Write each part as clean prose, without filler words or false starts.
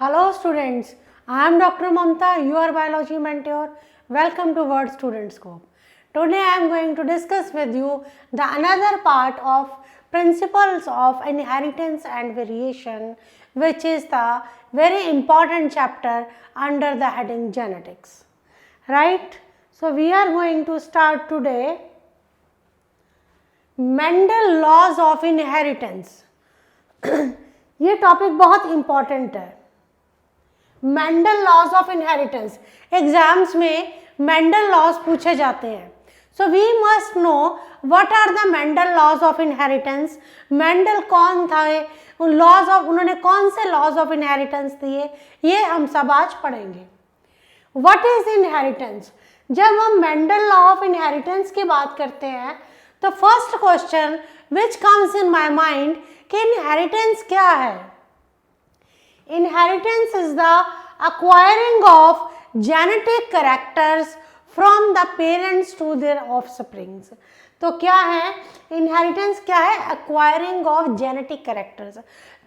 Hello students, I am Dr. Mamta, your biology mentor. Welcome to Word Student Scope. Today I am going to discuss with you the another part of principles of inheritance and variation, which is the very important chapter under the heading genetics. Right? So we are going to start today Mendel laws of inheritance. ये topic बहुत important है. Mendel laws of inheritance exams में Mendel laws पूछे जाते हैं. So we must know what are the Mendel laws of inheritance. Mendel कौन था, उन लॉज ऑफ उन्होंने कौन से लॉज ऑफ इनहेरिटेंस दिए, ये हम सब आज पढ़ेंगे. What is inheritance. जब हम मेंडल लॉ ऑफ इनहेरिटेंस की बात करते हैं तो first question which comes in my mind कि इनहेरिटेंस क्या है. Inheritance is the acquiring of genetic characters from the parents to their offsprings. तो क्या है inheritance, क्या है acquiring of genetic characters.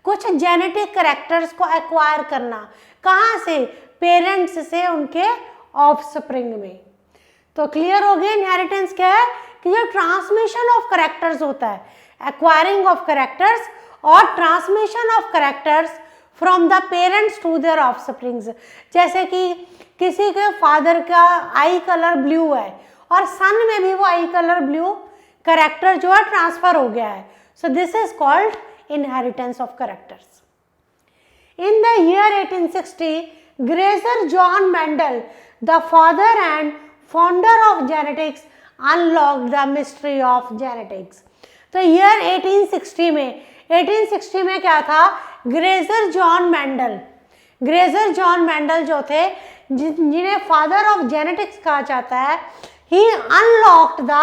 कुछ genetic characters को acquire करना, कहाँ से, parents से उनके offspring में. तो क्लियर हो गया inheritance क्या है कि जो transmission of characters होता है, acquiring of characters और transmission of characters from the parents to their offsprings. जैसे कि किसी के फादर का आई कलर ब्लू है और सन में भी वो आई कलर ब्लू करेक्टर जो है ट्रांसफर हो गया है. So this is called inheritance of characters. In the year 1860 grazer John Mendel the father and founder of genetics unlocked the mystery of genetics. तो ईयर 1860 में क्या था, ग्रेजर जॉन मेंडल जो थे, जिन्हें फादर ऑफ जेनेटिक्स कहा जाता है, he unlocked the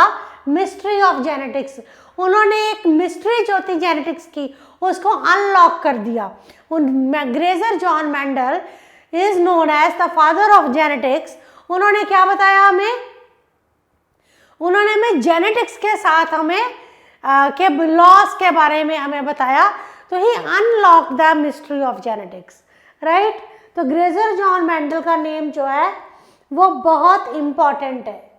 mystery of genetics. उन्होंने एक मिस्ट्री जो थी जेनेटिक्स की उसको अनलॉक कर दिया. Gregor John Mendel is known as the father of genetics. उन्होंने क्या बताया हमें, उन्होंने हमें जेनेटिक्स के साथ हमें के लॉस के बारे में हमें बताया. तो he unlock the mystery of genetics. Right. तो ग्रेजर जॉन मेंडल का नेम जो है वो बहुत इंपॉर्टेंट है.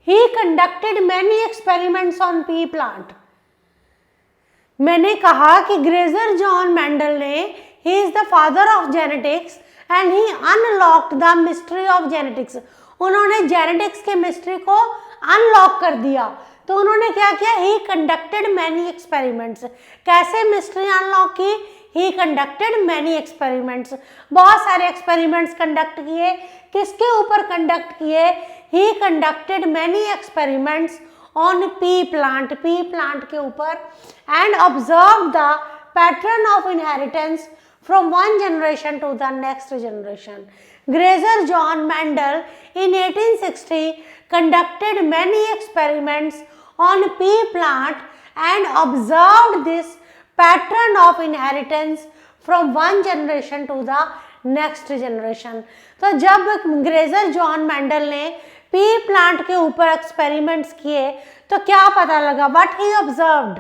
He conducted many experiments on pea plant. मैंने कहा कि ग्रेजर जॉन मेंडल ने, he is the father of genetics and he unlocked the mystery of genetics. उन्होंने जेनेटिक्स के मिस्ट्री को अनलॉक कर दिया. तो उन्होंने क्या किया, ही कंडक्टेड मैनी एक्सपेरिमेंट्स. कैसे मिस्ट्री अनलॉक की, ही कंडक्टेड मैनी एक्सपेरिमेंट्स. बहुत सारे एक्सपेरिमेंट्स कंडक्ट किए. किसके ऊपर कंडक्ट किए, he conducted many experiments on pea plant के ऊपर and observe the pattern of inheritance from one generation to the next generation. Gregor John Mendel in 1860 conducted many experiments on pea plant and observed this pattern of inheritance from one generation to the next generation. तो जब Gregor John Mendel ने pea plant के ऊपर experiments किए तो क्या पता लगा, what he observed,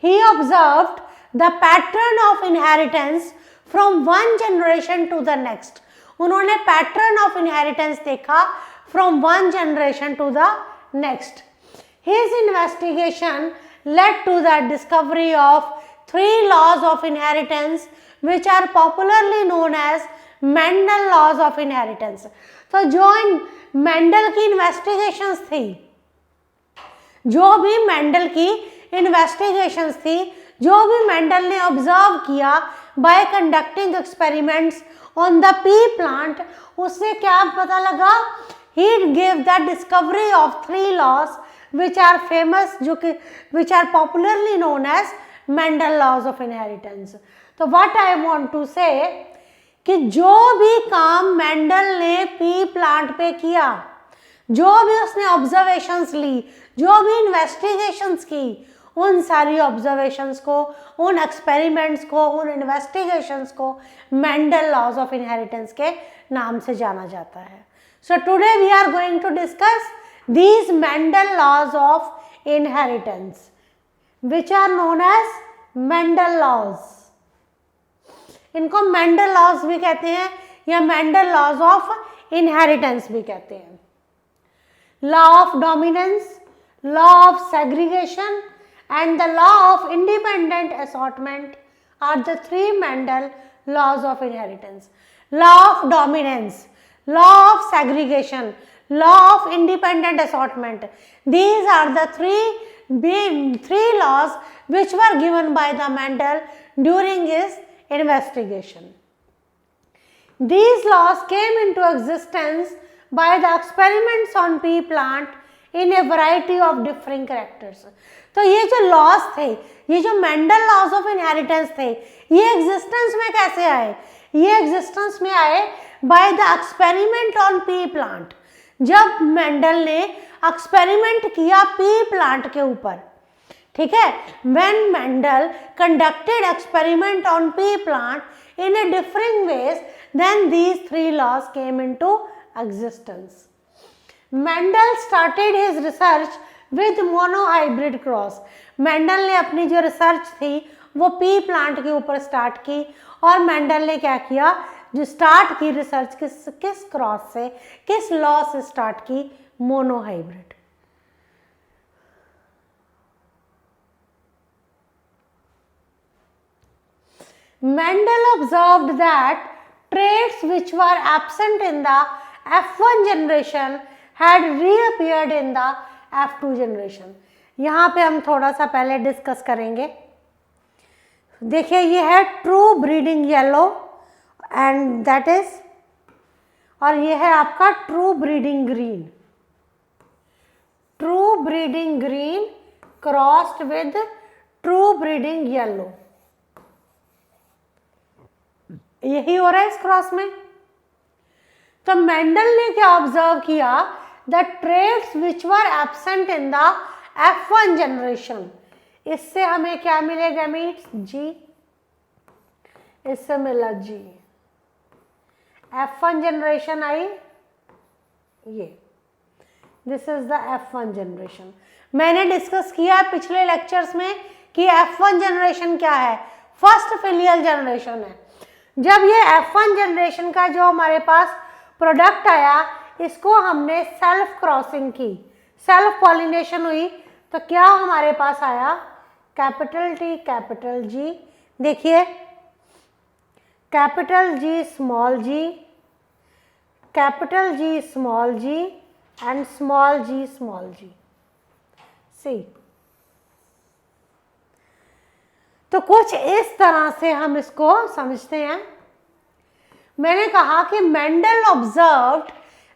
he observed the pattern of inheritance from one generation to the next. उन्होंने पैटर्न ऑफ इनहेरिटेंस देखा from one generation to the next. His investigation led to the discovery of 3 laws of inheritance which are popularly known as Mendel laws of inheritance. तो जो Mendel की investigations थी, जो भी Mendel की investigations थी, जो भी मेंडल ने ऑब्जर्व किया bye conducting experiments on the P plant, उससे क्या पता लगा, he gave the discovery of 3 laws which are famous, जो कि which are popularly known as Mendel laws of inheritance. तो what I want to say कि जो भी काम मेंडल ने पी प्लांट पे किया, जो भी उसने ऑब्जर्वेशंस ली, जो भी इन्वेस्टिगेशंस की, उन सारी ऑब्जर्वेशंस को, उन एक्सपेरिमेंट्स को, उन इन्वेस्टिगेशंस को मेंडल लॉज ऑफ इनहेरिटेंस के नाम से जाना जाता है. So today we are going to discuss these Mendel laws of inheritance which are known as Mendel laws. इनको मेंडल लॉज भी कहते हैं या मेंडल लॉज ऑफ इनहेरिटेंस भी कहते हैं। Law of dominance, law of segregation and the law of independent assortment are the three Mendel laws of inheritance. Law of dominance, law of segregation, law of independent assortment. These are the three laws which were given by the Mendel during his investigation. These laws came into existence by the experiments on pea plant in a variety of differing characters. तो ये जो laws थे, ये जो Mendel laws of inheritance थे, ये existence में कैसे आए? ये एग्जिस्टेंस में आए by the experiment on pea plant. जब मेंडल ने एक्सपेरिमेंट किया पी प्लांट के ऊपर, ठीक है, when Mendel conducted experiment on pea plant in a differing ways, then these three laws came into existence. Mendel started his research with monohybrid cross. Mendel ने अपनी जो रिसर्च थी वो पी प्लांट के ऊपर स्टार्ट की, और मेंडल ने क्या किया, जो स्टार्ट की रिसर्च किस क्रॉस से, किस लॉ से स्टार्ट की? Monohybrid. Mendel observed that traits which were absent in the F1 generation had reappeared in the F2 generation. यहाँ पे हम थोड़ा सा पहले डिस्कस करेंगे। देखिए ये है true breeding yellow and that is, और ये है आपका true breeding green. True breeding green crossed with true breeding yellow, यही हो रहा है इस क्रॉस में। तो मेंडल ने क्या ऑब्जर्व किया? The traits which were absent in the F1 generation. इससे हमें क्या मिले गैमीट्स? जी। इससे मिला जी। F1 जनरेशन आई ये, this is the F1 generation. मैंने डिस्कस किया पिछले लेक्चर्स में कि F1 जनरेशन क्या है? फर्स्ट फिलियल जनरेशन है। जब ये F1 जनरेशन का जो हमारे पास प्रोडक्ट आया, इसको हमने सेल्फ क्रॉसिंग की, सेल्फ पॉलिनेशन हुई, तो क्या हमारे पास आया? Capital T capital G. देखिए capital G small G, capital G small G and small G. See, तो कुछ इस तरह से हम इसको समझते हैं। मैंने कहा कि Mendel observed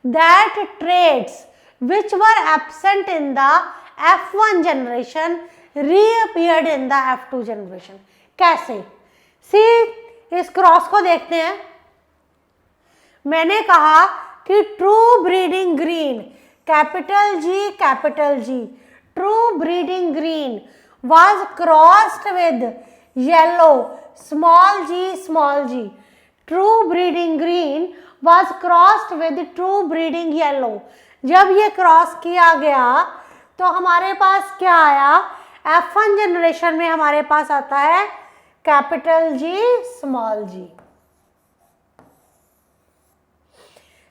that traits which were absent in the F1 generation reappeared in the F2 generation. कैसे? सी, इस क्रॉस को देखते हैं। मैंने कहा कि true breeding green, capital G, true breeding green was crossed with yellow, small g। True breeding green was crossed with true breeding yellow। जब ये क्रॉस किया गया तो हमारे पास क्या आया? F1 जनरेशन में हमारे पास आता है कैपिटल जी स्मॉल जी।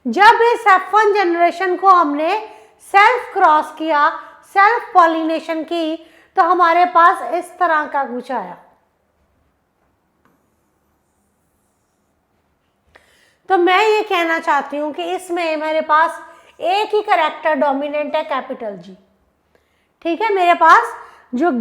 जब इस F1 जनरेशन को हमने सेल्फ क्रॉस किया, सेल्फ पॉलिनेशन की, तो हमारे पास इस तरह का कुछ आया। तो मैं ये कहना चाहती हूं कि इसमें मेरे पास एक ही कैरेक्टर डोमिनेंट है, कैपिटल जी। ठीक है, मेरे पास जो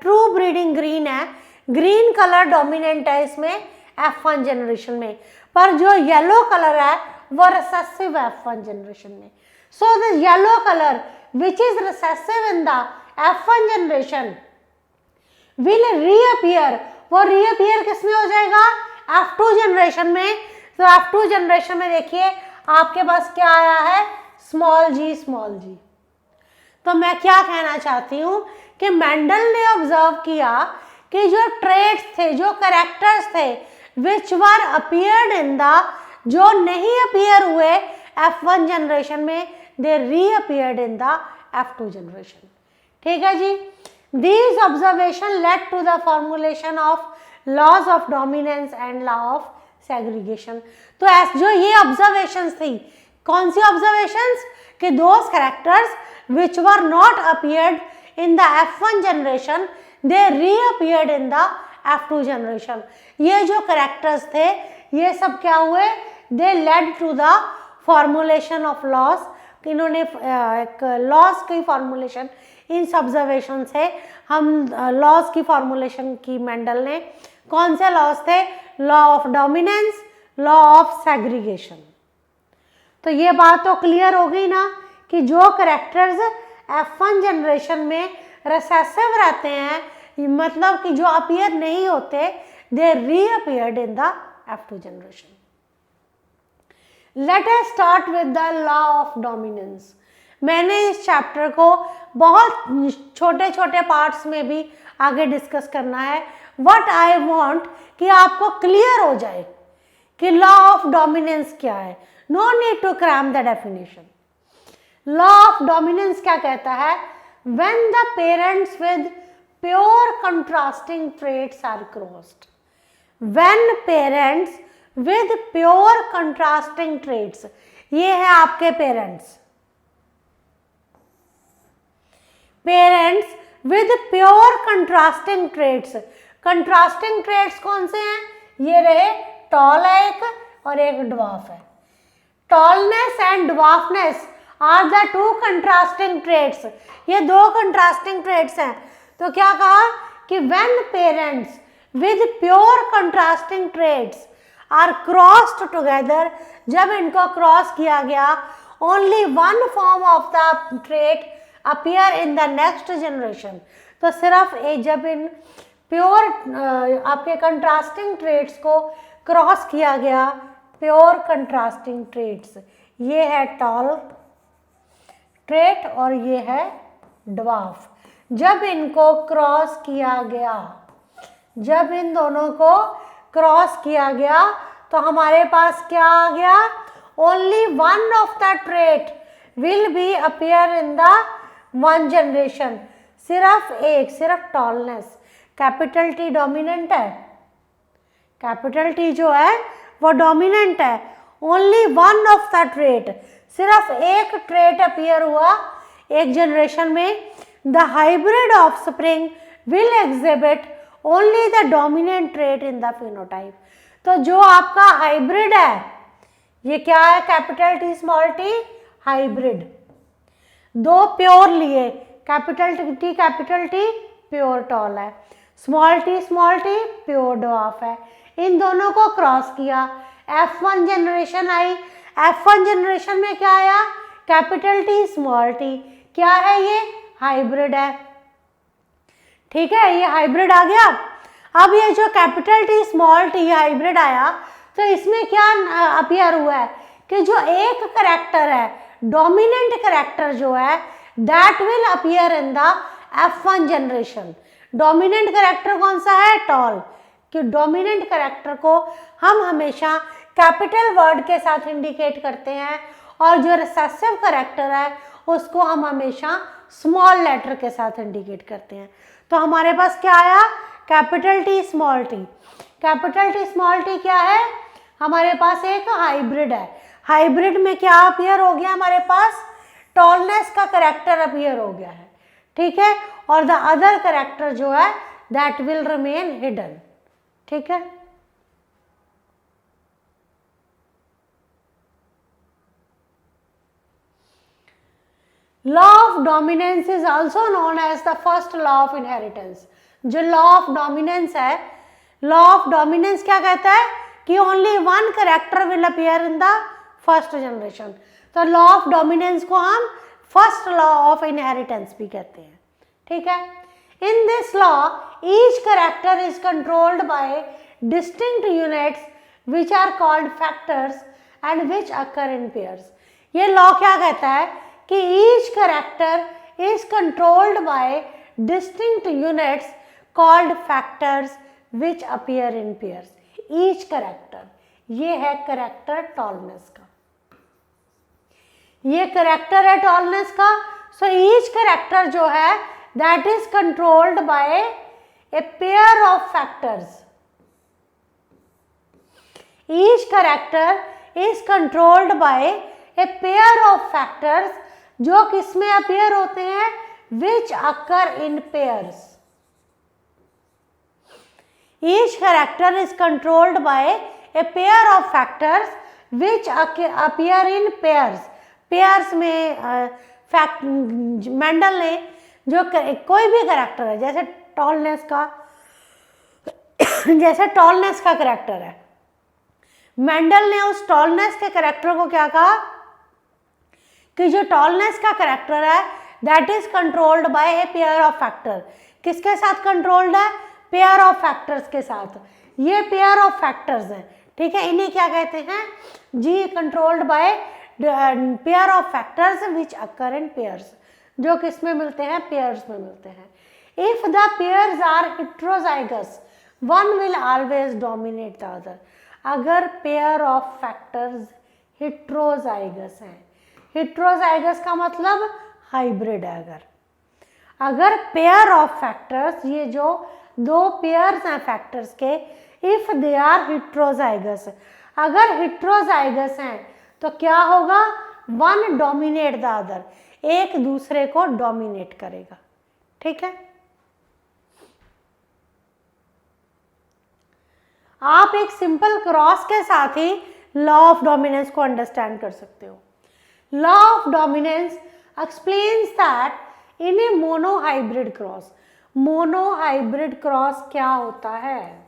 ट्रू ब्रीडिंग ग्रीन है, ग्रीन कलर डोमिनेंट है इसमें F1 जनरेशन में, पर जो येलो कलर है वो रिसेसिव F1 जनरेशन में। So the yellow colour which is recessive in the F1 generation will reappear. वो रीअपीयर किस में हो जाएगा? F2 जनरेशन में। तो F2 जनरेशन में देखिए आपके पास क्या आया है? स्मॉल जी। तो मैं क्या कहना चाहती हूं कि मेंडल ने ऑब्जर्व किया कि जो ट्रेट्स थे, जो कैरेक्टर्स थे विच वर अपीयर्ड इन द, जो नहीं अपीयर हुए F1 जनरेशन में, दे reappeared in the F2 generation. ठीक है जी। These observation led to the formulation of laws of dominance and law of segregation. तो जो ये ऑब्जर्वेशंस थी, कौन सी ऑब्जर्वेशंस? कि those characters which were not appeared in the F1 generation they reappeared in the F2 generation. ये जो characters थे ये सब क्या हुए? They led to the formulation of laws. इन्होंने एक लॉस की फॉर्मुलेशन, इन ऑब्जर्वेशन से हम लॉस की फॉर्मुलेशन की मेंडल ने। कौन से लॉस थे? Law of dominance, law of segregation. तो ये बात तो क्लियर हो गई ना कि जो कैरेक्टर्स F1 जनरेशन में रिसेसिव रहते हैं, मतलब कि जो अपीयर नहीं होते, they reappeared in the F2 generation. Let us start with the law of dominance. मैंने इस चैप्टर को बहुत छोटे छोटे पार्ट्स में भी आगे डिस्कस करना है। व्हाट आई वांट कि आपको क्लियर हो जाए कि लॉ ऑफ डोमिनेंस क्या है। No need to cram the definition. Law of dominance क्या कहता है? When the parents with pure contrasting traits are crossed. When parents with pure contrasting traits, ये है आपके parents, parents with pure contrasting traits. Contrasting traits कौन से हैं? ये रहे, टॉल है एक और एक ड्वार्फ है। Tallness and dwarfness are the two contrasting traits. ये दो कंट्रास्टिंग ट्रेट्स हैं। तो क्या कहा कि when parents with pure contrasting traits are crossed together, जब इनको क्रॉस किया गया, only one form of the trait appear in the next generation. तो सिर्फ जब इन प्योर आपके कंट्रास्टिंग ट्रेट्स को क्रॉस किया गया, प्योर कंट्रास्टिंग ट्रेट्स, ये है टॉल ट्रेट और ये है ड्वार्फ। जब इनको क्रॉस किया गया, जब इन दोनों को क्रॉस किया गया, तो हमारे पास क्या आ गया? Only one of the trait will be appear in the one generation. सिर्फ एक, सिर्फ टॉलनेस। कैपिटल टी डोमिनेंट है, कैपिटल टी जो है वो डोमिनेंट है। Only one of the trait, सिर्फ एक ट्रेट अपीयर हुआ एक जनरेशन में। The hybrid of spring will exhibit only the dominant trait in the phenotype. तो जो आपका हाइब्रिड है, ये क्या है? Capital T small T hybrid. दो प्योर लिए, कैपिटल टी प्योर टॉल है, स्मॉल टी प्योर ड्वार्फ है। इन दोनों को क्रॉस किया, F1 जनरेशन आई। F1 जनरेशन में क्या आया? Capital T small T. क्या है ये? हाइब्रिड है। ठीक है, ये हाइब्रिड आ गया। अब ये जो capital T small T hybrid आया, तो इसमें क्या अपीयर हुआ है कि जो एक करेक्टर है, डोमिनेंट करेक्टर जो है, that will appear in the F1 generation. Dominant character कौन सा है? टॉल। कि डोमिनेंट करेक्टर को हम हमेशा कैपिटल वर्ड के साथ इंडिकेट करते हैं, और जो रिसेसिव करेक्टर है उसको हम हमेशा स्मॉल लेटर के साथ इंडिकेट करते हैं। तो हमारे पास क्या आया? Capital T small T. Capital T small T क्या है? हमारे पास एक हाइब्रिड है। हाइब्रिड में क्या अपीयर हो गया? हमारे पास टॉलनेस का करेक्टर अपीयर हो गया है। ठीक है, और द अदर करेक्टर जो है दैट विल रिमेन हिडन। ठीक है, law of dominance is also known as the first law of inheritance. जो लॉ ऑफ डोमिनेंस है, लॉ ऑफ डोमिनेंस क्या कहता है कि only one character will appear in the first generation. तो law of dominance को हम फर्स्ट लॉ ऑफ इनहेरिटेंस भी कहते हैं। ठीक है, in this law each character is controlled by distinct units which are called factors and which occur in pairs. ये law क्या कहता है कि each character is controlled by distinct units called factors which appear in pairs. Each character, ये है character tallness का, ये character है टॉलनेस का। सो ईच करेक्टर जो है that is controlled by a pair of factors. Each character is controlled by a pair of factors, जो किसमें अपीयर होते हैं, which occur in pairs. Each character is controlled by a pair of factors which appear in pairs. Pairs में Mendel ने जो कोई भी character है, जैसे टॉलनेस का करेक्टर है, मेंडल ने उस टॉलनेस के करेक्टर को क्या कहा कि जो टॉलनेस का करेक्टर है that is controlled by a pair of factor. किसके साथ कंट्रोल्ड है, पेयर ऑफ फैक्टर्स के साथ। ये पेयर ऑफ फैक्टर्स हैं, ठीक है, इन्हें क्या कहते हैं जी, controlled by pair of factors which occur in pairs, जो किस में मिलते हैं, पेयर्स में मिलते हैं। If the pairs are heterozygous one will always dominate the other. अगर पेयर ऑफ फैक्टर्स हेट्रोजाइगस हैं, हेट्रोजाइगस का मतलब हाइब्रिड है। अगर पेयर ऑफ फैक्टर्स, ये जो दो पेयर्स हैं फैक्टर्स के, इफ दे आर हेट्रोजाइगस, अगर हेट्रोजाइगस हैं तो क्या होगा, वन डोमिनेट द अदर, एक दूसरे को डोमिनेट करेगा, ठीक है। आप एक सिंपल क्रॉस के साथ ही लॉ ऑफ डोमिनेंस को अंडरस्टैंड कर सकते हो। Law of dominance explains that in a monohybrid cross, monohybrid cross क्या होता है,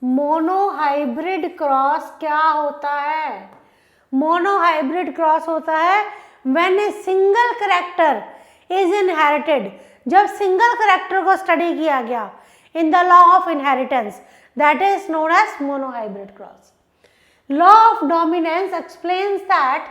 मोनोहाइब्रिड क्रॉस क्या होता है, मोनोहाइब्रिड क्रॉस होता है when a single character is inherited, जब सिंगल कैरेक्टर को स्टडी किया गया in the law of inheritance, that is known as monohybrid cross. Law of dominance explains that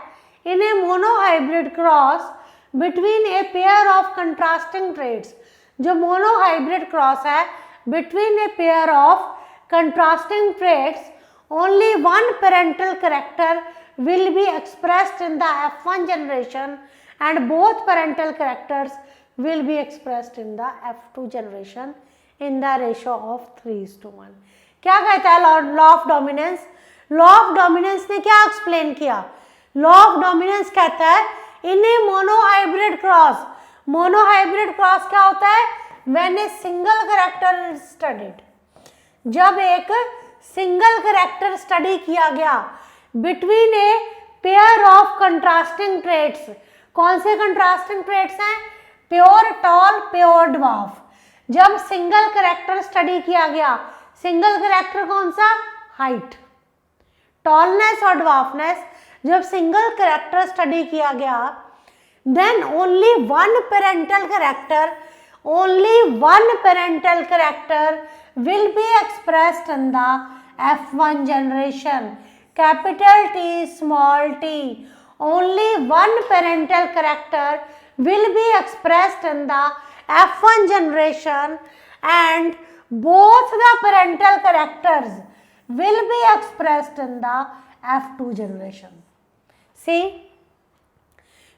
in a monohybrid cross between a pair of contrasting traits, जो monohybrid cross है between a pair of contrasting traits, only one parental character will be expressed in the F1 generation and both parental characters will be expressed in the F2 generation in the ratio of 3:1। क्या कहता है law of dominance, law of dominance ने क्या explain किया, law of dominance कहता है in a monohybrid cross, monohybrid cross क्या होता है, when a single character is studied, जब एक सिंगल कैरेक्टर स्टडी किया गया between A pair of contrasting traits. कौन से कंट्रास्टिंग ट्रेट्स हैं, प्योर टॉल, प्योर ड्वार्फ। जब सिंगल कैरेक्टर स्टडी किया गया, सिंगल कैरेक्टर कौन सा, हाइट, टॉलनेस और ड्वार्फनेस, जब सिंगल कैरेक्टर स्टडी किया गया, then only one parental character will be expressed in the F1 generation, capital T, small t, only one parental character will be expressed in the F1 generation and both the parental characters will be expressed in the F2 generation। See,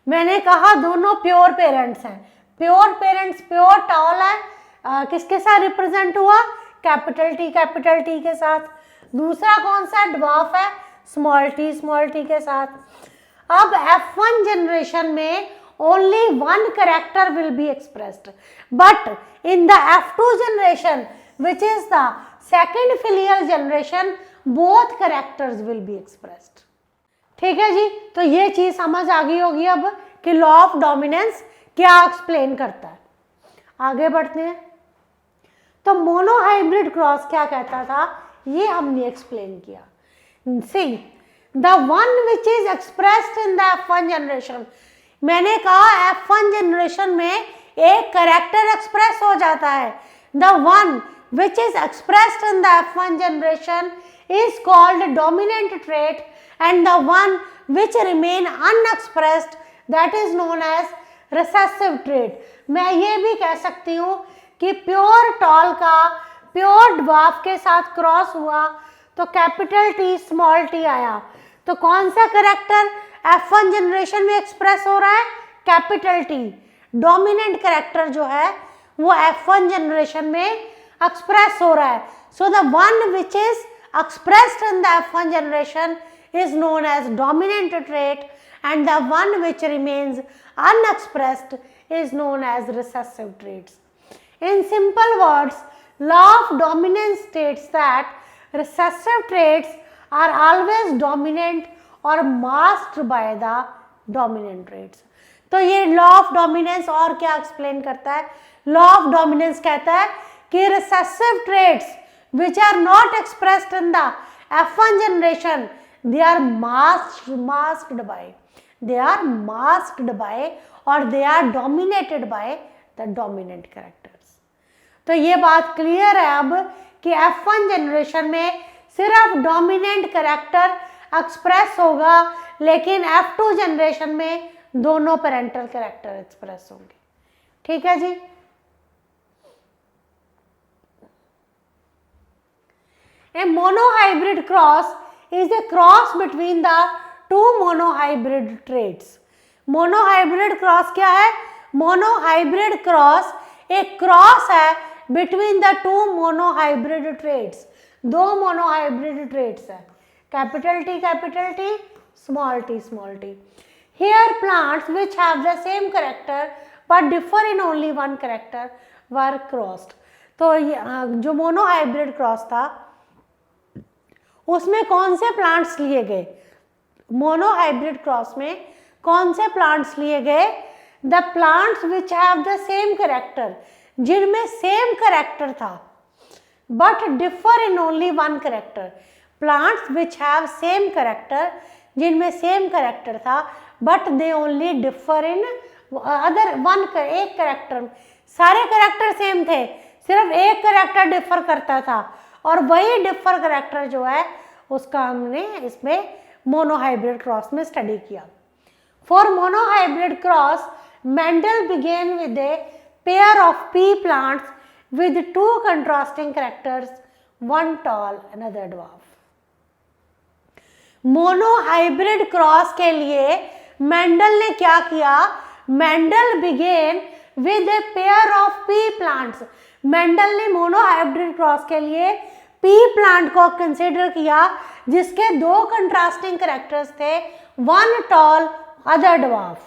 मैंने कहा दोनों pure parents हैं, pure parents, pure tall है, किसके साथ represent हुआ, capital T के साथ। दूसरा कौन सा, ड्वार्फ है, स्मॉल टी के साथ। अब F1 जनरेशन में only one character will be expressed, but in the F2 generation, which is the second filial generation, both characters will be expressed। ठीक है जी, तो ये चीज समझ आ गई होगी अब कि लॉ ऑफ डोमिनेंस क्या एक्सप्लेन करता है। आगे बढ़ते हैं। तो मोनोहाइब्रिड क्रॉस क्या कहता था, ये हमने एक्सप्लेन किया। See the one which is expressed in the F1 generation, मैंने कहा F1 जनरेशन में एक कैरेक्टर एक्सप्रेस हो जाता है। The one which is expressed in the F1 generation is called dominant trait and the one which remain unexpressed that is known as recessive trait। मैं ये भी कह सकती हूँ कि प्योर टॉल का प्योर ड्वार्फ के साथ क्रॉस हुआ तो कैपिटल टी स्मॉल टी आया, तो कौन सा करेक्टर F1 जनरेशन में एक्सप्रेस हो रहा है, कैपिटल टी। डोमिनेंट करेक्टर जो है वो F1 जनरेशन में एक्सप्रेस हो रहा है. So the one which is expressed in the F1 generation is known as dominant trait, and the one which remains unexpressed is known as recessive traits. In simple words, law of dominance states that recessive traits are always dominant or masked by the dominant traits. तो ये law of dominance और क्या explain करता है? Law of dominance कहता है कि recessive traits which are not expressed in the F1 generation, they are masked by or they are dominated by the dominant characters. तो ये बात क्लियर है अब कि F1 जनरेशन में सिर्फ डोमिनेंट कैरेक्टर एक्सप्रेस होगा, लेकिन F2 जनरेशन में दोनों पेरेंटल कैरेक्टर एक्सप्रेस होंगे. ठीक है जी. A monohybrid cross is a cross between the two monohybrid traits. Monohybrid cross क्या है? Monohybrid cross एक क्रॉस है between the two monohybrid traits. दो monohybrid traits है, capital T, small t. Here plants which have the same character but differ in only one character were crossed. तो जो monohybrid cross था उसमें कौन से प्लांट्स लिए गए? मोनोहाइब्रिड क्रॉस में कौन से प्लांट्स लिए गए? The plants which have the same character, जिनमें सेम कैरेक्टर था but differ in only one character. Plants which have same character, जिनमें सेम कैरेक्टर था but they only differ in other one, एक कैरेक्टर. सारे character same थे, सिर्फ एक character differ करता था, और वही डिफर कैरेक्टर जो है उसका हमने इसमें मोनोहाइब्रिड क्रॉस में स्टडी किया. For monohybrid cross Mendel began with a pair of pea plants with two contrasting characters, one tall another dwarf. Monohybrid cross के लिए मेंडल ने क्या किया? Mendel began with a pair of pea plants. Mendel ने monohybrid cross के लिए pea plant को consider किया जिसके दो कंट्रास्टिंग कैरेक्टर्स थे, one tall other dwarf.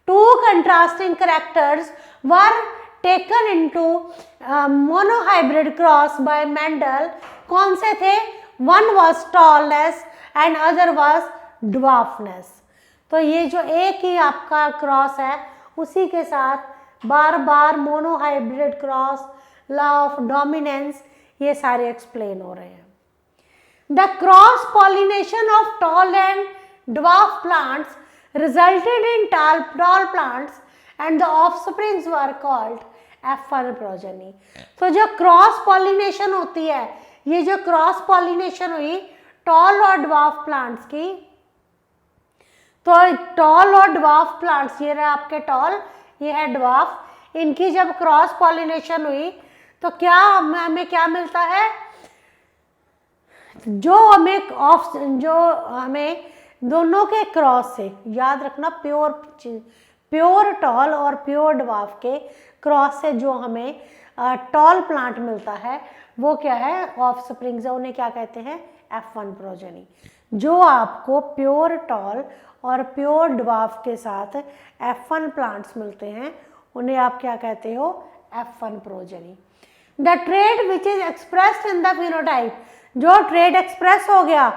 Two contrasting characters were taken into monohybrid cross bye Mendel. कौन से थे? One was tallness and other was dwarfness. तो ये जो एक ही आपका क्रॉस है उसी के साथ बार बार monohybrid cross, law of dominance, ये सारे एक्सप्लेन हो रहे हैं. The cross pollination of tall and dwarf plants resulted in tall plants and the offsprings were called F1 progeny. तो जो क्रॉस पॉलिनेशन होती है, ये जो क्रॉस पॉलिनेशन हुई टॉल और ड्वार्फ प्लांट्स की, तो टॉल और ड्वार्फ प्लांट्स, ये रहा आपके टॉल, ये है ड्वार्फ, इनकी जब क्रॉस पॉलिनेशन हुई तो क्या हमें क्या मिलता है? जो हमें दोनों के क्रॉस से, याद रखना, प्योर टॉल और प्योर ड्वार्फ के क्रॉस से जो हमें टॉल प्लांट मिलता है वो क्या है? ऑफस्प्रिंग्स. उन्हें क्या कहते हैं? F1 progeny. जो आपको प्योर टॉल और प्योर ड्वार्फ के साथ F1 प्लांट्स मिलते हैं उन्हें आप क्या कहते हो? F1 progeny. The trait which is expressed in the phenotype, जो ट्रेट एक्सप्रेस हो गया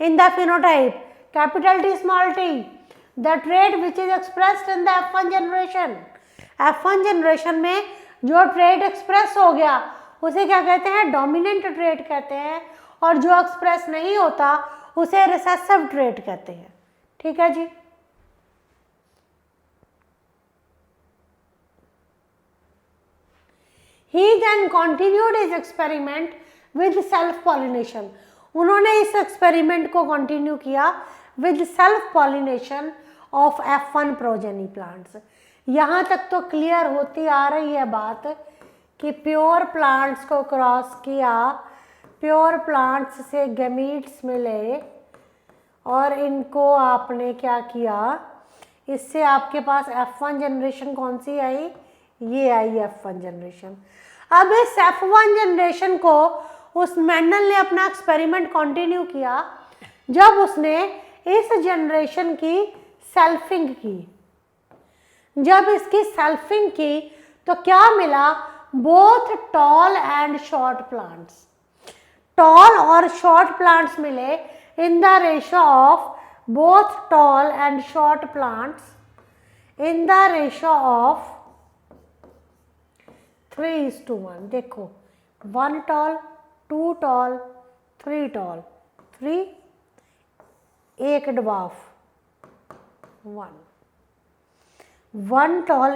in the phenotype, capital T small t. The trait which is expressed in the F1 generation, F1 generation में जो ट्रेट एक्सप्रेस हो गया उसे क्या कहते हैं? डोमिनेंट ट्रेट कहते हैं, और जो एक्सप्रेस नहीं होता उसे रिसेसिव ट्रेट कहते हैं. ठीक है जी. He then continued his experiment with self pollination. उन्होंने इस एक्सपेरिमेंट को कंटिन्यू किया with self pollination of F1 progeny plants. यहाँ तक तो क्लियर होती आ रही है बात कि प्योर प्लांट्स को क्रॉस किया, प्योर प्लांट्स से गैमीट्स मिले और इनको आपने क्या किया? इससे आपके पास F1 जनरेशन कौन सी आई? ये आई F1 जनरेशन. अब इस F1 जनरेशन को उस मेंडल ने अपना एक्सपेरिमेंट कंटिन्यू किया जब उसने इस जनरेशन की सेल्फिंग की। जब इसकी सेल्फिंग की तो क्या मिला, both tall and short plants, tall और शॉर्ट प्लांट्स मिले in the ratio of both tall and short plants in the ratio of 3:1। देखो 1 tall, 2 tall, 3 tall, 3, 1 dwarf, 1 tall।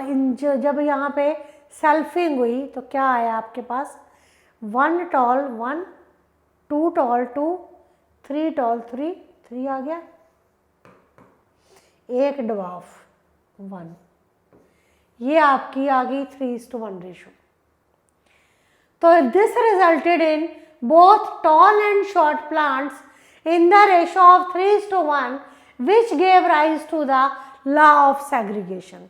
जब यहाँ पे सेल्फिंग हुई तो क्या आया आपके पास, 1 tall 1, 2 tall 2, 3 tall 3, 3 आ गया, 1 dwarf 1। ये आपकी आ गई 3:1 रेशो। तो this resulted in both tall and short plants in the ratio of 3:1 which gave rise to the law of segregation.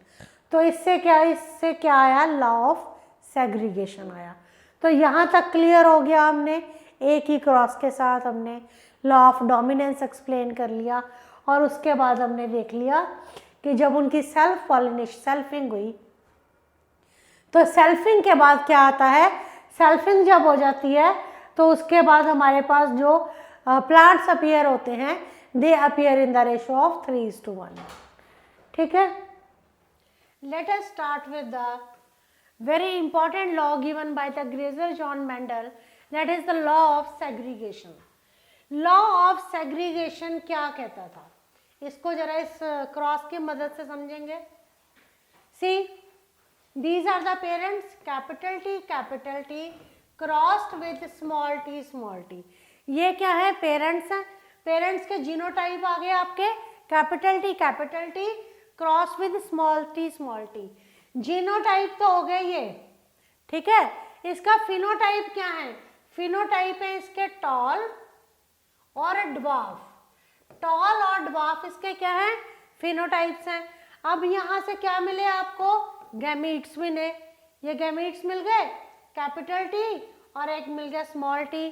तो इससे क्या आया, लॉ ऑफ सेग्रीगेशन आया। तो यहाँ तक क्लियर हो गया, हमने एक ही क्रॉस के साथ हमने लॉ ऑफ डोमिनेंस एक्सप्लेन कर लिया और उसके बाद हमने देख लिया कि जब उनकी सेल्फ पॉलिनेशन सेल्फिंग हुई तो सेल्फिंग के बाद क्या आता है, सेल्फिंग जब हो जाती है तो उसके बाद हमारे पास जो प्लांट्स अपीयर होते हैं दे appear in the ratio of 3:1। ठीक है, late us start with the very important law given by the grazer John Mendel, that is the law of segregation. Law of segregation क्या कहता था, इसको जरा इस क्रॉस की मदद से समझेंगे। See, these are the parents, capital T crossed with small T. ये क्या है, पेरेंट्स हैं। पेरेंट्स के जीनोटाइप आ गए आपके capital T cross with small T. Genotype तो हो गए ये, ठीक है। इसका फिनोटाइप क्या है, फिनोटाइप है इसके टॉल और ड्वार्फ। टॉल और ड्वार्फ इसके क्या है, फिनोटाइप्स हैं। अब यहाँ से क्या मिले आपको, गैमीट्स मिले। ये गैमीट्स मिल गए कैपिटल टी और एक मिल गया स्मॉल टी।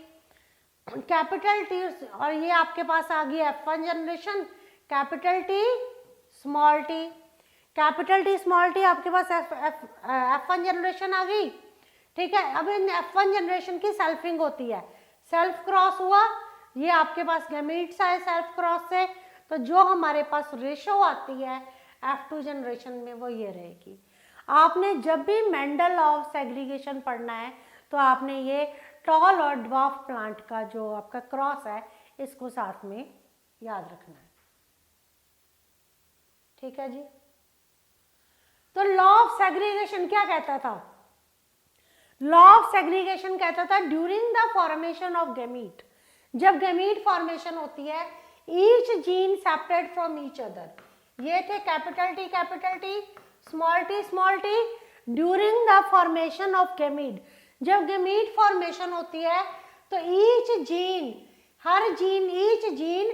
कैपिटल टी और ये आपके पास आ गई F1 generation, capital T small T. Capital T small T आपके पास F1 जनरेशन आ गई, ठीक है। अब इन F1 जनरेशन की सेल्फिंग होती है, सेल्फ क्रॉस हुआ, ये आपके पास गैमीट्स आए सेल्फ क्रॉस से, तो जो हमारे पास रेशो आती है F2 जनरेशन में वो ये रहेगी। आपने जब भी मेंडल ऑफ सेग्रीगेशन पढ़ना है तो आपने ये टॉल और ड्वार्फ प्लांट का जो आपका क्रॉस है इसको साथ में याद रखना है, ठीक है जी। तो लॉ ऑफ सेग्रीगेशन क्या कहता था, लॉ ऑफ सेग्रीगेशन कहता था during the formation of gamete, जब गैमीट फॉर्मेशन होती है each gene separate from each other. ये थे capital T small T during the formation of gamete. जब गैमीट फॉर्मेशन होती है तो ईच जीन, हर जीन, ईच जीन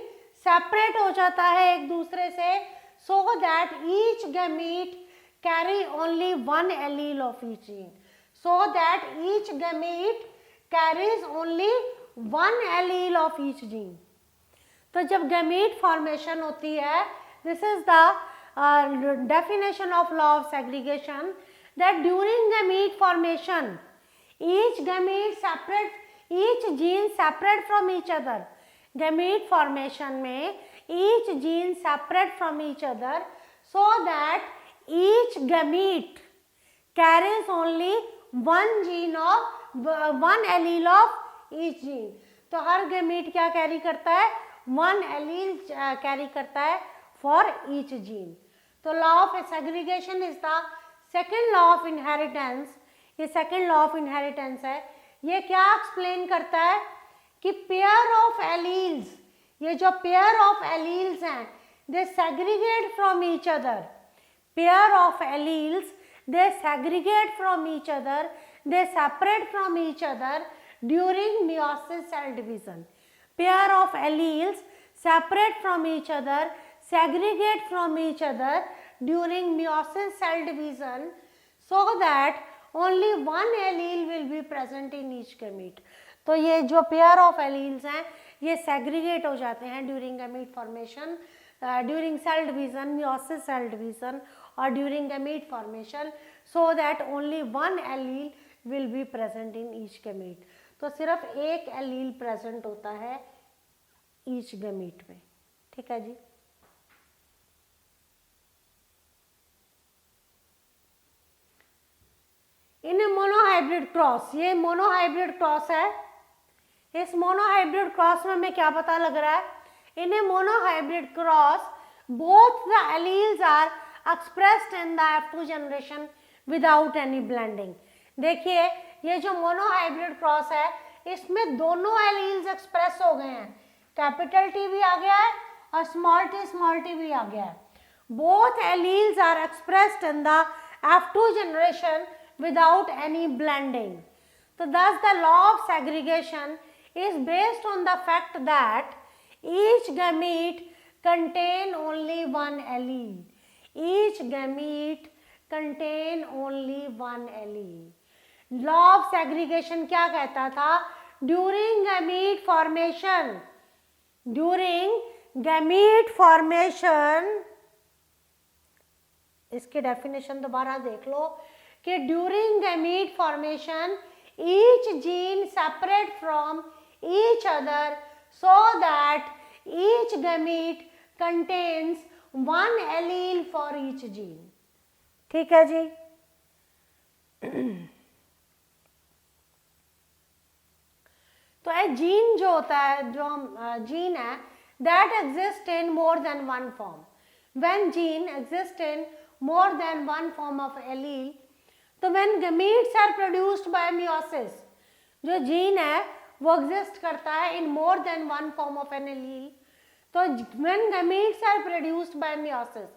सेपरेट हो जाता है एक दूसरे से, so that each gamete carry only one allele of each gene, so that each gamete carries only one allele of each gene. तो जब गैमीट फॉर्मेशन होती है, this is the definition of law of segregation, that during gamete formation each gamete separate, each gene separate from each other। gamete formation में each gene separate from each other so that each gamete carries only one gene of one allele of each gene। तो हर gamete क्या carry करता है, one allele carry करता है for each gene। तो law of segregation is the second law of inheritance। ये second law of inheritance है। ये क्या एक्सप्लेन करता है कि पेयर ऑफ एलील्स, ये जो पेयर ऑफ एलील्स हैं they segregate from each other, pair of alleles they segregate from each other, they separate from each other during meiosis cell division. Pair of alleles separate from each other, segregate from each other during meiosis cell division, so that only one allele will be present in each gamete. तो ये जो pair of alleles हैं ये segregate हो जाते हैं during gamete formation, during cell division, meiosis cell division और during gamete formation, so that only one allele will be present in each gamete. तो सिर्फ एक एलील प्रेजेंट होता है ईच गैमीट में. ठीक है जी. इन मोनोहाइब्रिड क्रॉस, ये मोनोहाइब्रिड क्रॉस है. इस मोनोहाइब्रिड क्रॉस में हमें क्या पता लग रहा है? In a monohybrid cross both the alleles are expressed in the F2 generation without any blending. देखिए ये जो मोनोहाइब्रिड क्रॉस है इसमें दोनों एलील्स एक्सप्रेस हो गए हैं. कैपिटल T भी आ गया है और स्मॉल t भी आ गया है. Both alleles are expressed in the F2 generation without any blending. So thus the law of segregation is based on the fact that each gamete contain only one allele. Each gamete contain only one allele. Law of segregation क्या कहता था? During gamete formation, इसकी definition दोबारा देख लो कि during gamete formation each gene separate from each other so that each gamete contains one allele for each gene. ठीक है जी. तो ये जीन जो होता है, जो जीन है, that exist in more than one form. When gene exist in more than one form of allele, तो when gametes are produced by meiosis, जो जीन है वो एग्जिस्ट करता है in more than one form of an allele. तो when gametes are produced by meiosis,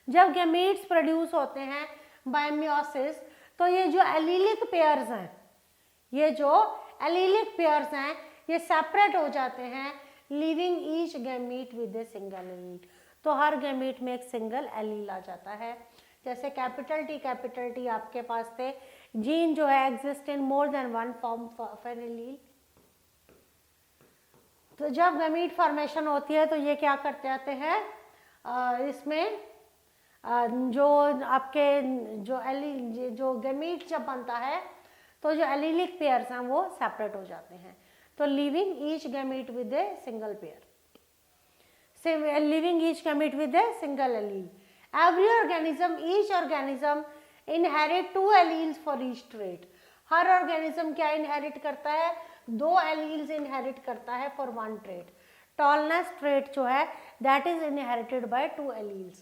जब gametes produce होते हैं by meiosis, तो ये जो एलीलिक पेयर्स हैं, ये जो एलीलिक पेयर्स हैं ये सेपरेट हो जाते हैं, leaving each gamete with a single allele. तो हर गैमीट में एक सिंगल एलील आ जाता है. जैसे कैपिटल टी आपके पास थे, जीन जो है exist in more than one form of an allele. तो जब गैमीट फॉर्मेशन होती है तो ये क्या करते जाते हैं, इसमें जो आपके जो गैमीट जब बनता है तो जो एलीलिक पेयर्स हैं वो सेपरेट हो जाते हैं. तो leaving each gamete with a single pair, living each gamete with a single allele. Every organism, each organism inherit two alleles for each trait. Her organism क्या inherit करता है? दो alleles inherit करता है for one trait. Tallness trait जो है that is inherited by two alleles.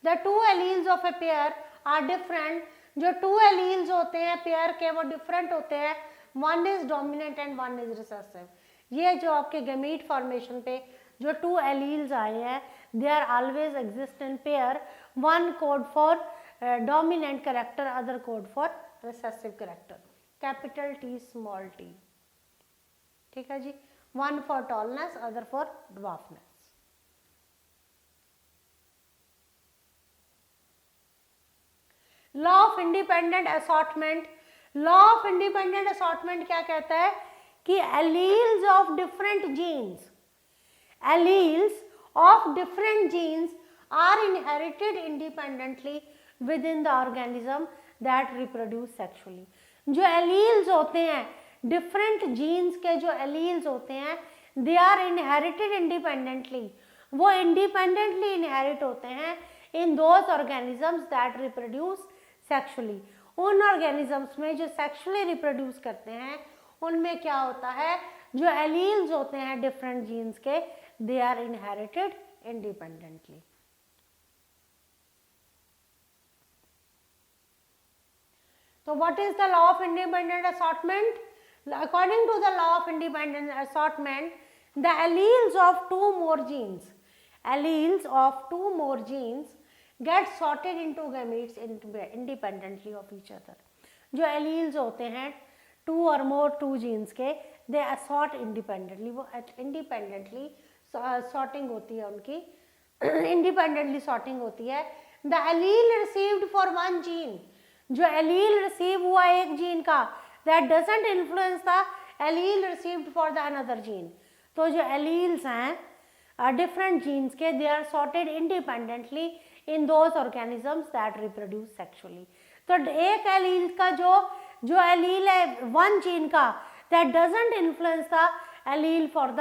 The two alleles of a pair are different. जो two alleles होते हैं पेयर के वो different होते हैं. One is dominant and one is recessive. ये जो आपके गैमीट फॉर्मेशन पे जो टू एलील्स आए हैं they are always exist in pair. One code for dominant character, other code for recessive character. Capital T small T. ठीक है जी. One for tallness, other for dwarfness. Law of independent assortment. Law of independent assortment क्या कहता है कि alleles of different genes are inherited independently within the organism that reproduce sexually. जो alleles होते हैं different genes के जो alleles होते हैं they are inherited independently. वो independently inherit होते हैं in those organisms that reproduce sexually. उन organisms में जो sexually reproduce करते हैं उनमें क्या होता है, जो एलील्स होते हैं डिफरेंट जीन्स के दे आर इनहेरिटेड इंडिपेंडेंटली. तो what is the law of independent assortment? According to the law of independent assortment the alleles of two more genes get sorted into gametes independently of each other. जो alleles होते हैं two और more two genes के they assort independently. वो independently sorting होती है उनकी, independently sorting होती है. The allele received for one gene, जो एलील रिसीव हुआ एक जीन का, that doesn't influence the allele received for the another gene. तो जो एलील्स हैं डिफरेंट जीन्स के, they are sorted independently in those organisms that reproduce sexually. तो एक एलील का जो एलील है वन जीन का, that doesn't influence the allele for the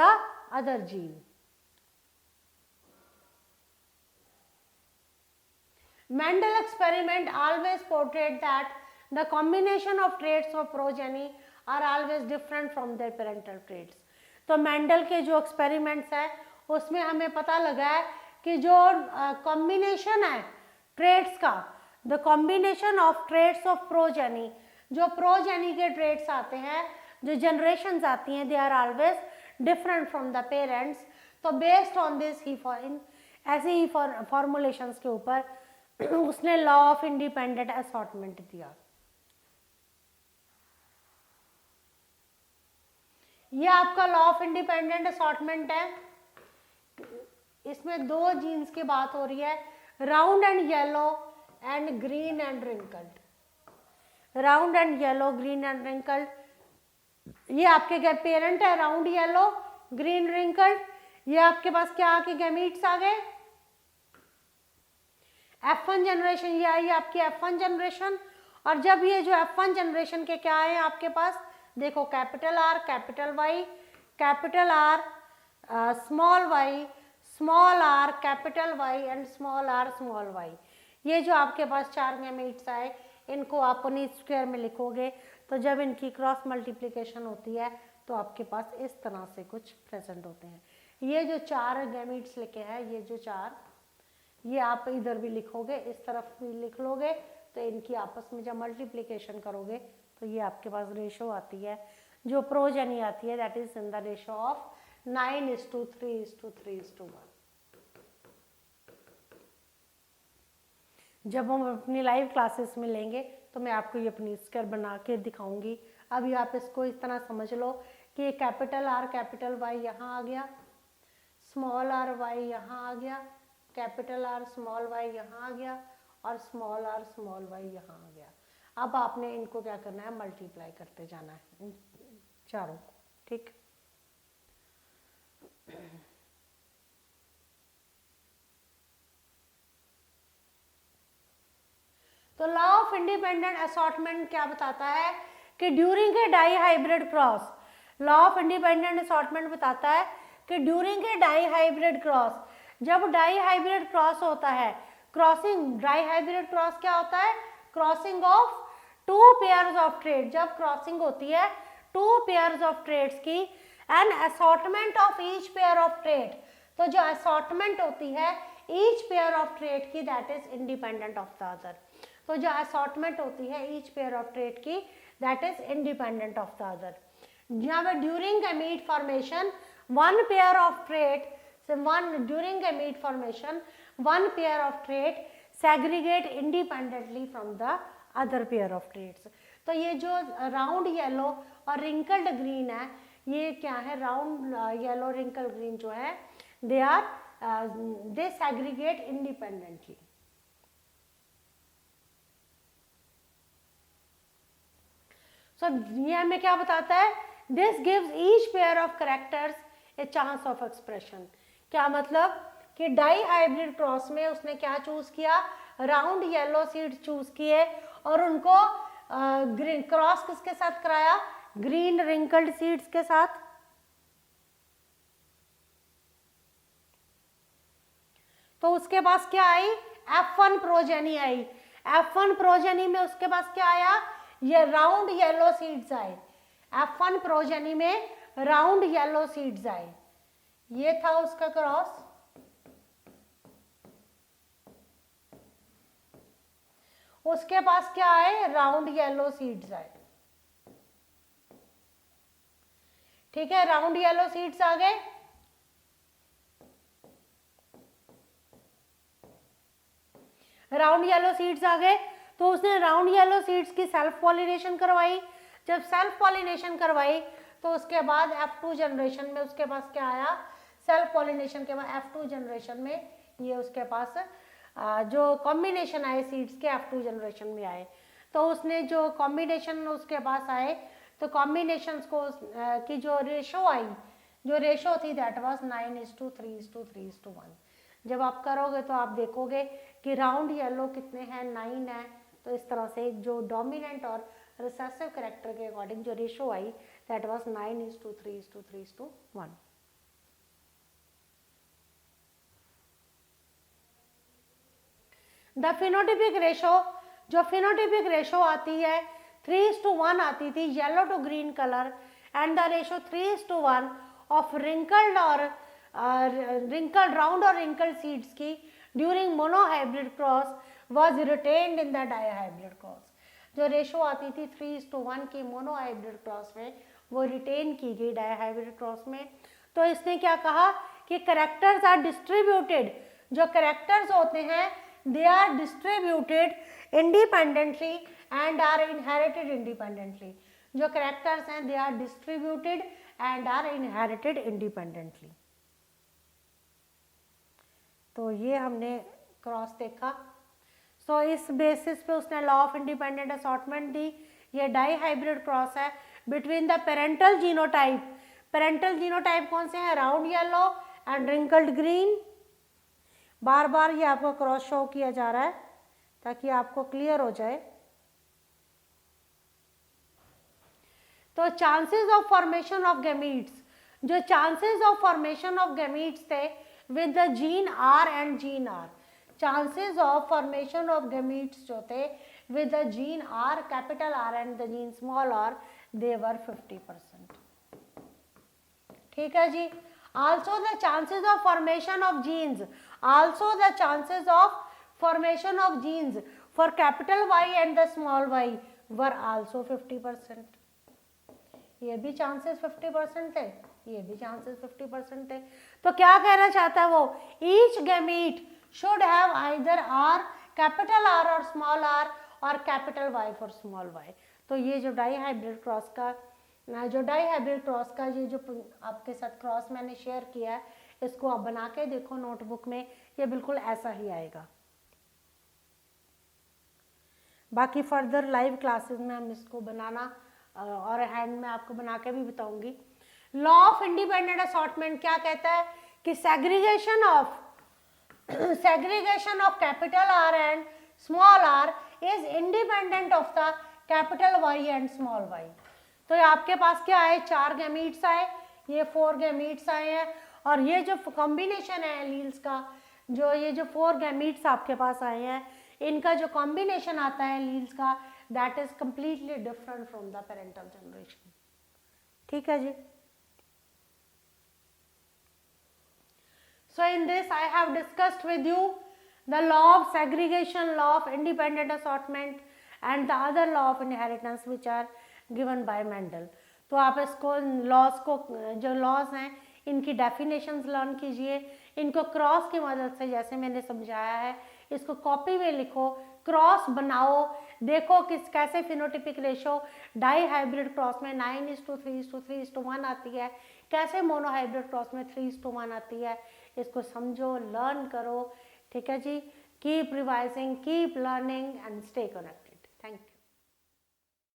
other gene. Mendel experiment always portrayed that the combination of traits of progeny are always different from their parental traits। तो Mendel के जो experiments है उसमें हमें पता लगा है कि जो कॉम्बिनेशन है ट्रेट्स का, the combination of traits of progeny, जो प्रोजेनी के ट्रेट्स आते हैं, जो जनरेशन्स आती हैं, they are always different from the parents. तो बेस्ड ऑन दिस ही ऐसे ही फॉर्मुलेशंस के ऊपर उसने लॉ ऑफ इंडिपेंडेंट असॉर्टमेंट दिया। ये आपका लॉ ऑफ इंडिपेंडेंट असॉर्टमेंट है। इसमें दो जीन्स की बात हो रही है, round and yellow and green and wrinkled. Round and yellow, green and wrinkled. ये आपके पेरेंट है राउंड येलो ग्रीन रिंकल्ड। ये आपके पास क्या आके गैमीट्स आ गए, F1 जनरेशन। ये आई आपकी F1 जनरेशन। और जब ये जो F1 जनरेशन के क्या है आपके पास, देखो capital R capital Y, capital R small y, small r capital Y and small r small y। ये जो आपके पास चार गैमीट्स आए, इनको आप नीट स्क्वायर में लिखोगे तो जब इनकी क्रॉस मल्टीप्लिकेशन होती है तो आपके पास इस तरह से कुछ प्रेजेंट होते हैं। ये जो चार गैमीट्स लिखे हैं, ये जो चार, ये आप इधर भी लिखोगे, इस तरफ भी लिख लोगे, तो इनकी आपस में जब मल्टीप्लिकेशन करोगे तो ये आपके पास रेशो आती है, जो प्रोजेनी आती है, that is in the ratio of 9:3:3:1। जब हम अपनी लाइव क्लासेस में लेंगे तो मैं आपको ये अपनी स्क्वायर बना के दिखाऊंगी। अभी आप इसको इस तरह समझ लो कि ये कैपिटल R कैपिटल Y यहाँ आ गया, स्मॉल r y यहाँ आ गया, कैपिटल R स्मॉल y यहाँ आ गया और स्मॉल r स्मॉल y यहाँ आ गया। अब आपने इनको क्या करना है, मल्टीप्लाई करते जाना है इन चारों को, ठीक। तो लॉ ऑफ इंडिपेंडेंट असॉर्टमेंट क्या बताता है कि during a dihybrid cross, law of independent assortment बताता है कि during a dihybrid cross, जब डाई हाइब्रिड क्रॉस होता है, क्रॉसिंग, डाई हाइब्रिड क्रॉस क्या होता है, crossing of two pairs of trait. जब क्रॉसिंग होती है टू पेयर्स ऑफ ट्रेड्स की, and assortment of each pair of trait, तो जो असॉर्टमेंट होती है ईच पेयर ऑफ ट्रेड की, that is independent of the other. तो जो असॉर्टमेंट होती है ईच पेयर ऑफ ट्रेड की, that is independent of the other. जहाँ पे during gamete formation one pair of trade, during gamete formation one pair of trait segregate independently from the other pair of traits। तो ये जो round yellow और wrinkled green है, ये क्या है, राउंड येलो रिंकल ग्रीन जो है, दे segregate independently। So ये हमें क्या बताता है, this gives each pair of characters a chance of expression। क्या मतलब कि डाई हाइब्रिड क्रॉस में उसने क्या चूज किया, राउंड येलो सीड चूज किए और उनको ग्रीन क्रॉस किसके साथ कराया, ग्रीन रिंकल्ड सीड्स के साथ। तो उसके पास क्या आई, F1 प्रोजेनी आई। F1 प्रोजेनी में उसके पास क्या आया, ये राउंड येलो सीड्स आए। F1 प्रोजेनी में राउंड येलो सीड्स आए, ये था उसका क्रॉस। उसके पास क्या आए, राउंड येलो सीड्स आए, ठीक है, राउंड येलो सीड्स आ गए। राउंड येलो सीड्स आ गए तो उसने राउंड येलो सीड्स की सेल्फ पॉलिनेशन करवाई। जब सेल्फ पॉलिनेशन करवाई तो उसके बाद F2 जनरेशन में उसके पास क्या आया, सेल्फ पॉलिनेशन के बाद F2 जनरेशन में ये उसके पास जो कॉम्बिनेशन आए सीड्स के F2 जनरेशन में आए, तो उसने जो कॉम्बिनेशन उसके पास आए, तो कॉम्बिनेशंस को की जो रेशो आई, जो रेशो थी दैट वाज 9:3:3:1। जब आप करोगे तो आप देखोगे कि राउंड येलो कितने हैं, 9 है। तो इस तरह से जो डोमिनेंट और रिसेसिव कैरेक्टर के अकॉर्डिंग जो रेशो आई that was 9:3:3:1। The phenotypic ratio, जो फिनोटिपिक रेशो आती है 3:1 आती थी yellow to green colour, and the ratio 3:1 of wrinkled और रिंकल्ड राउंड और रिंकल्ड सीड्स की during monohybrid cross was retained in the dihybrid cross. जो रेशो आती थी 3:1 की मोनोहाइब्रिड क्रॉस में, वो रिटेन की गई डायहाइब्रिड क्रॉस में। तो इसने क्या कहा कि करेक्टर्स आर डिस्ट्रीब्यूटेड, जो करेक्टर्स होते हैं they are distributed independently and are inherited independently। जो characters हैं they are distributed and are inherited independently। तो ये हमने क्रॉस देखा। सो इस बेसिस पे उसने लॉ ऑफ इंडिपेंडेंट असॉर्टमेंट दी। ये डाई हाइब्रिड क्रॉस है between the parental genotype. Parental genotype कौन से हैं? Round yellow and wrinkled green. बार बार ये आपको क्रॉस शो किया जा रहा है ताकि आपको क्लियर हो जाए। तो chances of formation of gametes, जो chances of formation of gametes थे with the gene R and gene R, chances of formation of gametes जो थे with the gene R capital R and the gene small R, they were 50%। ठीक है जी। Also the chances of formation of genes, also the chances of formation of genes for capital Y and the small y were also 50%। ये भी chances 50% थे, ये भी chances 50% थे। तो क्या कहना चाहता है वो? Each gamete should have either R capital R और स्मॉल आर और capital Y for small Y. तो ये जो डाई हाइब्रिड क्रॉस का ये जो आपके साथ क्रॉस मैंने शेयर किया है, इसको आप बना के देखो नोटबुक में, ये बिल्कुल ऐसा ही आएगा। बाकी फर्दर लाइव क्लासेस में हम इसको बनाना और हैंड में आपको बना के भी बताऊंगी। लॉ ऑफ इंडिपेंडेंट असॉर्टमेंट क्या कहता है कि segregation of capital R and small R is independent of the capital Y and small Y. तो आपके पास क्या आए? 4 गैमीट्स आए, ये 4 गैमीट्स आए हैं, और ये जो कॉम्बिनेशन है एलील्स का, ये जो 4 गैमीट्स आपके पास आए हैं, इनका जो कॉम्बिनेशन आता है एलील्स का, that is completely different from the parental generation. ठीक है जी। So in this I have discussed with you the law of segregation, law of independent assortment and the other law of inheritance which are given by Mendel। तो आप इसको laws को, जो laws हैं इनकी definitions learn कीजिए, इनको cross की मदद से जैसे मैंने समझाया है इसको कॉपी में लिखो, क्रॉस बनाओ, देखो कैसे phenotypic ratio dihybrid cross में 9:3:3:1 आती है, कैसे मोनोहाइब्रिड क्रॉस में 3:1 आती है। इसको समझो, लर्न करो। ठीक है जी। Keep revising, keep learning and stay connected. Thank you.